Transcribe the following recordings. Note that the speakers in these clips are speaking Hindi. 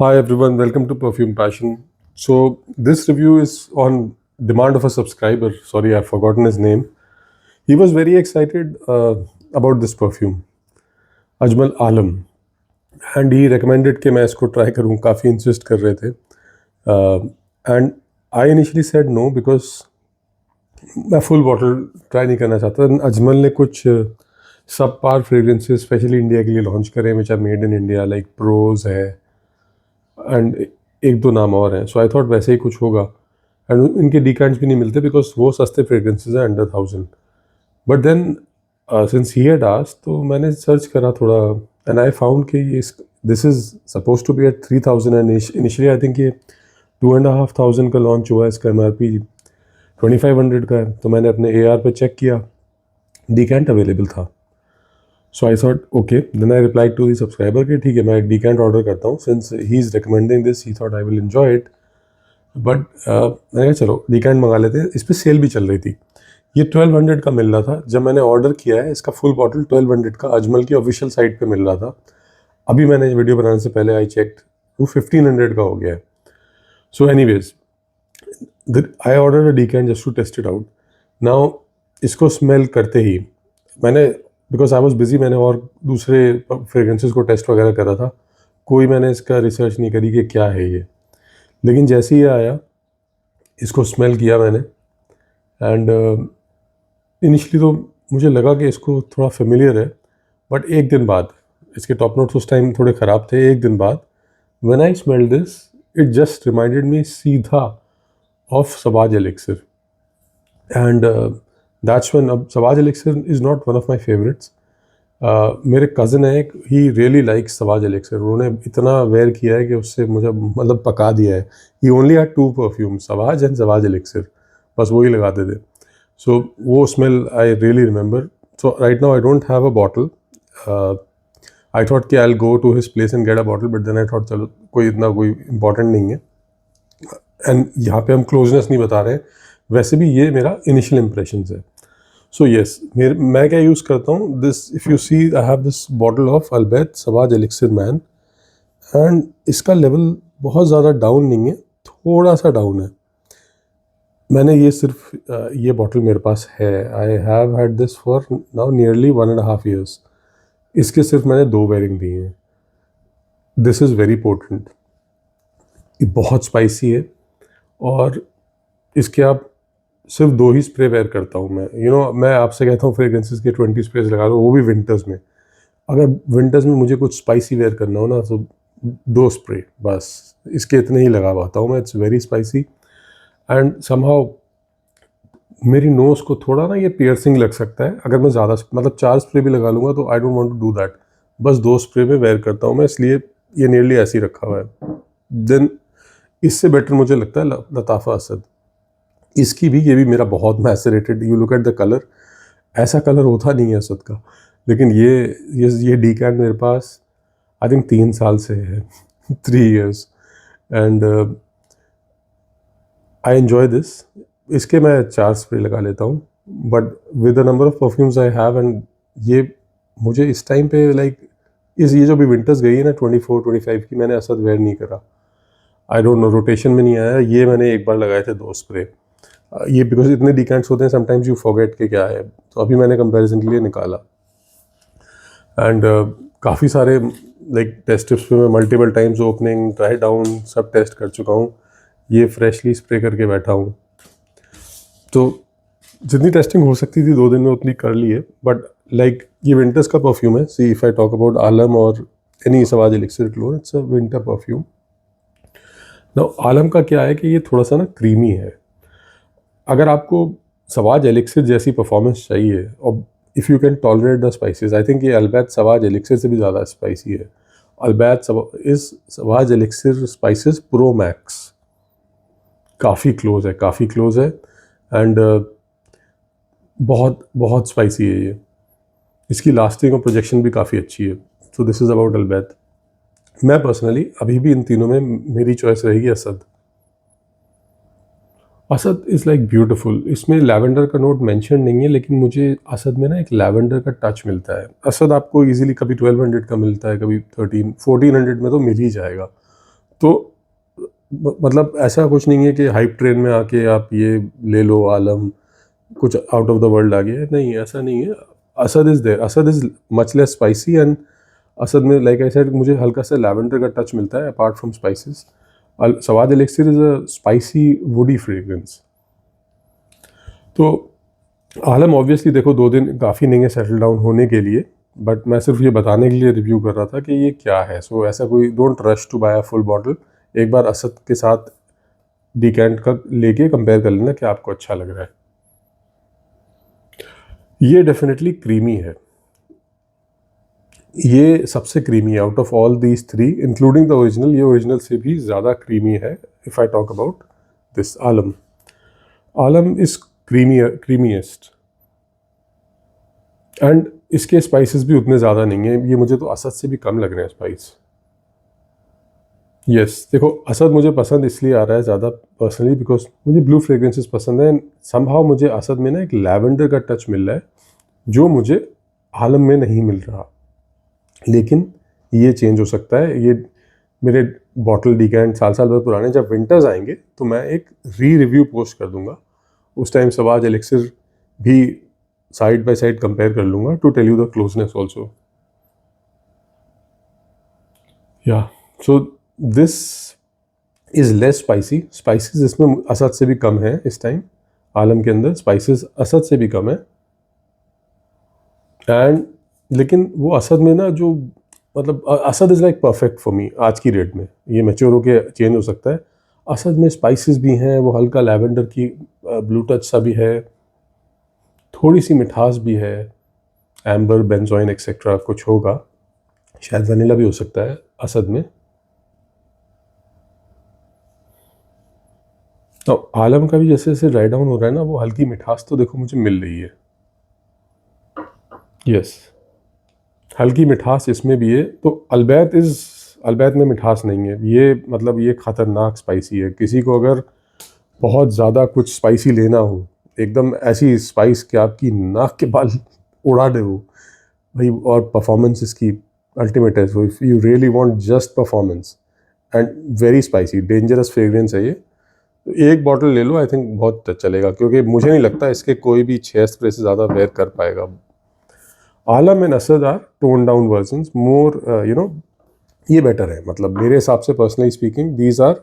Hi everyone, welcome to Perfume Passion. So this review is on demand of a subscriber. Sorry, I've forgotten his name. He was very excited about this perfume, Ajmal Alam, and he recommended कि मैं इसको try करूँ. काफ़ी insist कर रहे थे. And I initially said no because मैं full bottle try नहीं करना चाहता. अजमल ने कुछ सब पार फ्रेगरेंसेस स्पेशली इंडिया के लिए लॉन्च करे which are made in India like pros है एंड एक दो नाम और हैं. सो आई थॉट वैसे ही कुछ होगा एंड इनके डिकांट्स भी नहीं मिलते बिकॉज वो सस्ते फ्रेगरेंसेज हैं under 1000. But then since he had asked तो मैंने सर्च करा थोड़ा एंड आई फाउंड कि this is suppose to be at 3000 and initially I think ये 2500 का लॉन्च हुआ है. इसका MRP 2500 का है. तो मैंने अपने AR पे चेक किया, डिकेंट अवेलेबल था. So I thought okay. Then I replied to the subscriber कि ठीक है मैं एक डिकेंट ऑर्डर करता हूँ since he is recommending this. He thought I will enjoy it. But मैंने कहा चलो डिकेंट मंगा लेते हैं. इस पर सेल भी चल रही थी. ये 1200 का मिल रहा था जब मैंने ऑर्डर किया है. इसका फुल बॉटल 1200 का अजमल की ऑफिशियल साइट पे मिल रहा था. अभी मैंने वीडियो बनाने से पहले आई चेक्ड वो 1500 का हो गया है. So anyways I order a decant just to test it out. Now इसको स्मेल करते ही मैंने बिकॉज आई वॉज बिजी मैंने और दूसरे फ्रेगरेंसेस को टेस्ट वगैरह करा था. कोई मैंने इसका रिसर्च नहीं करी कि क्या है ये. लेकिन जैसे ही आया इसको स्मेल किया मैंने एंड इनिशियली तो मुझे लगा कि इसको थोड़ा फेमिलियर है. बट एक दिन बाद इसके टॉप नोट्स उस टाइम थोड़े ख़राब थे. एक दिन बाद when I smell this it just reminded me सीधा of Sauvage Elixir. And that's when अब Sauvage Elixir is not one of my favourites. मेरे कज़न है एक, he really likes Sauvage Elixir. उन्होंने इतना वेयर किया है कि उससे मुझे मतलब पका दिया है. He only had 2 perfume, Sauvage and Sauvage Elixir. बस वही लगाते थे. सो वो smell I really remember. So right now I don't have a bottle. I thought कि I will go to his place and get a bottle. But then I thought चलो कोई इतना कोई इंपॉर्टेंट नहीं है एंड यहाँ पे हम क्लोजनेस नहीं बता रहे हैं. वैसे भी ये मेरा इनिशियल इम्प्रेशन है. सो येस मैं क्या यूज़ करता हूँ this. If you see I have this bottle of Albait Sauvage Elixir man and इसका लेवल बहुत ज़्यादा डाउन नहीं है, थोड़ा सा डाउन है. मैंने ये सिर्फ ये बॉटल मेरे पास है. I have had this for now nearly 1.5 years. इसके सिर्फ मैंने 2 वेयरिंग दिए हैं. This is very potent. ये बहुत स्पाइसी है और इसके आप सिर्फ 2 ही स्प्रे वेयर करता हूँ मैं. मैं आपसे कहता हूँ फ्रेग्रेंसेस के 20 स्प्रेज लगा दो, वो भी विंटर्स में. अगर विंटर्स में मुझे कुछ स्पाइसी वेयर करना हो ना तो 2 स्प्रे बस इसके इतने ही लगा पाता हूँ मैं. It's very spicy and somehow मेरी नोज़ को थोड़ा ना ये पियर्सिंग लग सकता है अगर मैं ज़्यादा मतलब 4 स्प्रे भी लगा लूँगा तो I don't want to do that. बस 2 स्प्रे में वेयर करता हूँ मैं, इसलिए ये नियरली ऐसे ही रखा हुआ है. देन इससे बेटर मुझे लगता है लताफ़ा असद. इसकी भी ये भी मेरा बहुत macerated. You look at the colour, ऐसा कलर होता नहीं है असद का. लेकिन ये डिकैंट मेरे पास आई थिंक 3 साल से है 3 years and I enjoy this. इसके मैं 4 स्प्रे लगा लेता हूँ but with the number of perfumes I have and ये मुझे इस टाइम पे लाइक ये जो भी विंटर्स गई है ना 24-25 की, मैंने असद वेयर नहीं करा. आई डोंट नो, रोटेशन में नहीं आया. ये मैंने एक बार लगाए थे 2 स्प्रे. ये बिकॉज इतने डिकेंट्स होते हैं समटाइम्स यू फॉरगेट के क्या है. तो अभी मैंने कंपैरिजन के लिए निकाला एंड काफ़ी सारे लाइक टेस्ट टिप्स पे मैं multiple times opening try down सब टेस्ट कर चुका हूँ. ये फ्रेशली स्प्रे करके बैठा हूँ. तो जितनी टेस्टिंग हो सकती थी 2 दिन में उतनी कर ली है. बट लाइक ये विंटर्स का परफ्यूम है. See if I talk about आलम और any Sauvage Elixir clone, it's a winter perfume. Now आलम का क्या है कि ये थोड़ा सा ना क्रीमी है. अगर आपको सवाज एलिक्सिर जैसी परफॉर्मेंस चाहिए और if you can tolerate the spices, I think ये अल्बैत सवाज एलिक्सिर से भी ज़्यादा स्पाइसी है. अल्बैत इस सवाज एलिक्सिर स्पाइसेस प्रो मैक्स. काफ़ी क्लोज है एंड बहुत बहुत स्पाइसी है ये. इसकी लास्टिंग और प्रोजेक्शन भी काफ़ी अच्छी है. So this is about Albait. मैं पर्सनली अभी भी इन तीनों में मेरी चॉइस रहेगी Asad. Asad is like beautiful. इसमें लैवेंडर का नोट मेंशन नहीं है लेकिन मुझे असद में ना एक लैवेंडर का टच मिलता है. असद आपको इजीली कभी 1200 का मिलता है, कभी 1300-1400 में तो मिल ही जाएगा. तो मतलब ऐसा कुछ नहीं है कि हाइप ट्रेन में आके आप ये ले लो आलम, कुछ आउट ऑफ द वर्ल्ड आ गया है, नहीं ऐसा नहीं है. Asad is there, Asad is much less spicy and Asad में लाइक आई सेड मुझे हल्का सा लैवेंडर का टच मिलता है अपार्ट फ्रॉम स्पाइसेस. सवाद elixir is a spicy woody fragrance. तो आलम ऑब्वियसली देखो 2 दिन काफ़ी नहीं है सेटल डाउन होने के लिए, बट मैं सिर्फ ये बताने के लिए रिव्यू कर रहा था कि ये क्या है. सो ऐसा कोई don't rush to buy a full bottle. एक बार असद के साथ डिकेंट का लेके कंपेयर कर लेना कि आपको अच्छा लग रहा है. ये डेफिनेटली क्रीमी है, ये सबसे क्रीमी है out of all these 3 including the original. ये ओरिजिनल से भी ज़्यादा क्रीमी है. If I talk about this Alam, Alam is creamiest and इसके स्पाइसेस भी उतने ज़्यादा नहीं हैं. ये मुझे तो असद से भी कम लग रहे हैं स्पाइस. यस देखो असद मुझे पसंद इसलिए आ रहा है ज़्यादा पर्सनली बिकॉज मुझे ब्लू फ्रेग्रेंसेस पसंद है. समहाउ मुझे असद में ना एक लैवेंडर का टच मिल रहा है जो मुझे आलम में नहीं मिल रहा. लेकिन ये चेंज हो सकता है. ये मेरे बॉटल डिकेंट साल भर पुराने, जब विंटर्स आएंगे तो मैं एक रिव्यू पोस्ट कर दूंगा. उस टाइम सवाज एलिक्सिर भी साइड बाय साइड कंपेयर कर लूँगा to tell you the closeness also. Yeah so this is less spicy. Spices इसमें असद से भी कम है. इस टाइम आलम के अंदर स्पाइसेस असद से भी कम है. एंड लेकिन वो असद में ना जो मतलब Asad is like perfect for me आज की डेट में. ये मैच्योर होके चेंज हो सकता है. असद में स्पाइसेस भी हैं, वो हल्का लैवेंडर की ब्लू टच सा भी है, थोड़ी सी मिठास भी है, एम्बर बेंजोइन एक्सेट्रा कुछ होगा, शायद वनीला भी हो सकता है असद में. तो आलम का भी जैसे जैसे ड्राई डाउन हो रहा है ना, वो हल्की मिठास तो देखो मुझे मिल रही है. यस हल्की मिठास इसमें भी है. तो अलबैत में मिठास नहीं है. ये मतलब ये ख़तरनाक स्पाइसी है. किसी को अगर बहुत ज़्यादा कुछ स्पाइसी लेना हो, एकदम ऐसी स्पाइस कि आपकी नाक के बाल उड़ा दे वो भाई, और परफॉर्मेंस इसकी अल्टीमेट है. So if you really want just performance and very spicy dangerous fragrance है ये, तो एक बॉटल ले लो. आई थिंक बहुत चलेगा, क्योंकि मुझे नहीं लगता इसके कोई भी 6 स्प्रे से ज़्यादा वेयर कर पाएगा. Alam and Asad are tone down versions more ये बेटर है. मतलब मेरे हिसाब से personally speaking these are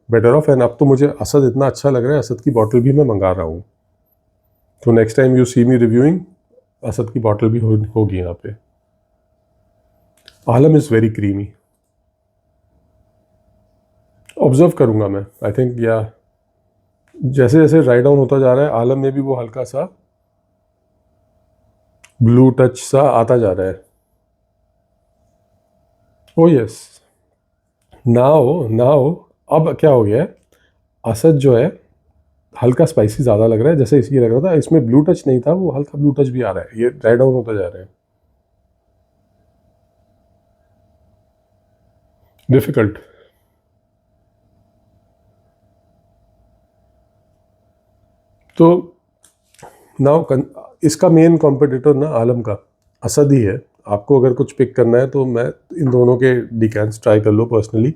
better off. And अब तो मुझे असद इतना अच्छा लग रहा है, असद की बॉटल भी मैं मंगा रहा हूँ. तो next time you see me reviewing, Asad की बॉटल भी होगी यहाँ पे. Alam is very creamy. Observe करूँगा मैं. आई थिंक या जैसे जैसे ड्राई डाउन होता जा रहा है, आलम में भी वो हल्का सा ब्लू टच सा आता जा रहा है. ओ यस नाउ अब क्या हो गया है, असद जो है हल्का स्पाइसी ज़्यादा लग रहा है. जैसे इसलिए लग रहा था, इसमें ब्लू टच नहीं था, वो हल्का ब्लू टच भी आ रहा है. ये ड्राई डाउन होता जा रहा है. डिफ़िकल्ट. तो नाउ इसका मेन कॉम्पिटिटर ना आलम का असद ही है. आपको अगर कुछ पिक करना है तो मैं इन दोनों के डिकेंट्स ट्राई कर लो. पर्सनली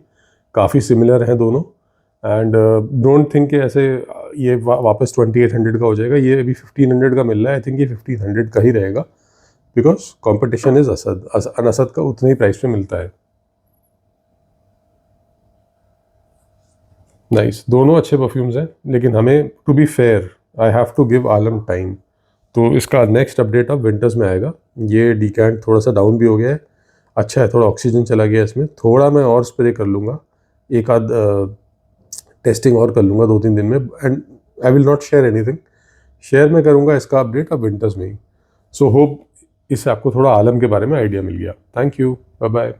काफ़ी सिमिलर हैं दोनों. एंड डोंट थिंक कि ऐसे ये वापस 2800 का हो जाएगा. ये अभी 1500 का मिल रहा है. आई थिंक ये 1500 का ही रहेगा, because competition is Asad. Asad का उतने ही प्राइस पे मिलता है. नाइस. दोनों अच्छे परफ्यूम्स हैं, लेकिन हमें to be fair I have to give Alam time. तो इसका नेक्स्ट अपडेट अब विंटर्स में आएगा. ये डिकेंट थोड़ा सा डाउन भी हो गया है. अच्छा है, थोड़ा ऑक्सीजन चला गया इसमें. थोड़ा मैं और स्प्रे कर लूँगा, एक आध टेस्टिंग और कर लूँगा 2-3 दिन में. And I will not share anything. Share मैं करूँगा इसका अपडेट अब विंटर्स में ही. सो होप इससे आपको थोड़ा आलम के बारे में आइडिया मिल गया. Thank you. Bye bye.